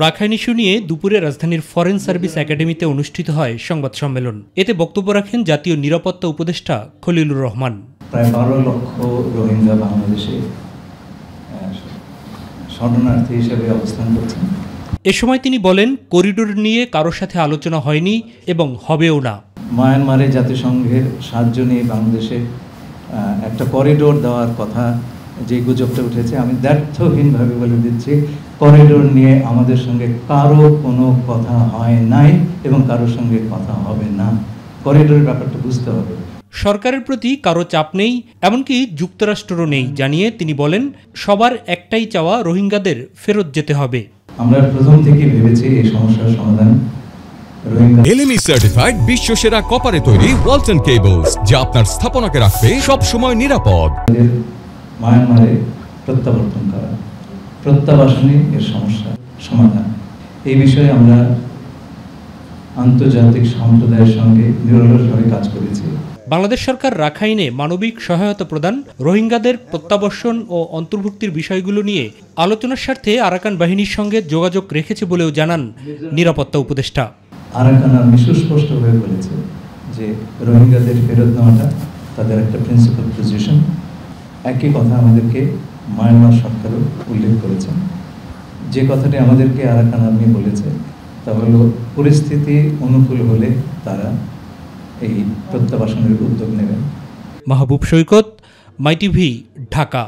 Rakhine issue নিয়ে দুপুরে রাজধানীর ফরেন সার্ভিস একাডেমিতে অনুষ্ঠিত হয় সংবাদ সম্মেলন। এতে বক্তব্য রাখেন জাতীয় নিরাপত্তা উপদেষ্টা খলিলুর রহমান। প্রায় 12 লক্ষ রোহিঙ্গা বাংলাদেশে শরণার্থী হিসেবে অবস্থান করছেন। এ সময় তিনি বলেন, করিডোর নিয়ে কারোর সাথে আলোচনা হয়নি এবং হবেও না। মায়ানমারে জাতিসংঘের সাহায্য নিয়ে বাংলাদেশে একটা করিডোর দেওয়ার কথা যে গুজবটা উঠেছে, আমি দ্ব্যর্থহীনভাবে বলে দিচ্ছি, করিডোর নিয়ে আমাদের সঙ্গে কারো কোনো কথা হয় নাই এবং কারোর সঙ্গে কথা হবে না। করিডোরের ব্যাপারটা বুঝতে হবে। সরকারের প্রতি কারো চাপ নেই, এমনকি যুক্তরাষ্ট্রও নেই জানিয়ে তিনি বলেন, সবার একটাই চাওয়া, রোহিঙ্গাদের ফেরত যেতে হবে। আমরা প্রথম থেকেই ভেবেছি এই সমস্যার সমাধান এলএমই সার্টিফাইড বিশ্বসেরা কপারে তৈরি ওয়ালটন কেবলস, যা আপনার স্থাপনাকে রাখবে সব সময় নিরাপদ। মায়ানমারে প্রত্যাবর্তন করা, প্রত্যাবাসনে এর সমস্যা সমাধান, এই বিষয়ে আমরা আন্তর্জাতিক সম্প্রদায়ের সঙ্গে নিরলসভাবে কাজ করেছি। বাংলাদেশ সরকার রাখাইনে মানবিক সহায়তা প্রদান, রোহিঙ্গাদের প্রত্যাবর্ষণ ও অন্তর্ভুক্তির বিষয়গুলো নিয়ে আলোচনার স্বার্থে আরাকান বাহিনীর সঙ্গে যোগাযোগ রেখেছে বলেও জানান নিরাপত্তা উপদেষ্টা। আরাকান আর্মি সুস্পষ্টভাবে বলেছে যে রোহিঙ্গাদের ফেরত নেওয়াটা তাদের একটা প্রিন্সিপাল পজিশন। একই কথা আমাদেরকে মায়ানমার সরকারও উল্লেখ করেছেন। যে কথাটি আমাদেরকে আরাকান আর্মি বলেছে তা হলো, পরিস্থিতি অনুকূল হলে তারা এই প্রত্যাবাসনের উদ্যোগ নেবেন। মাহবুব সৈকত, মাই টিভি, ঢাকা।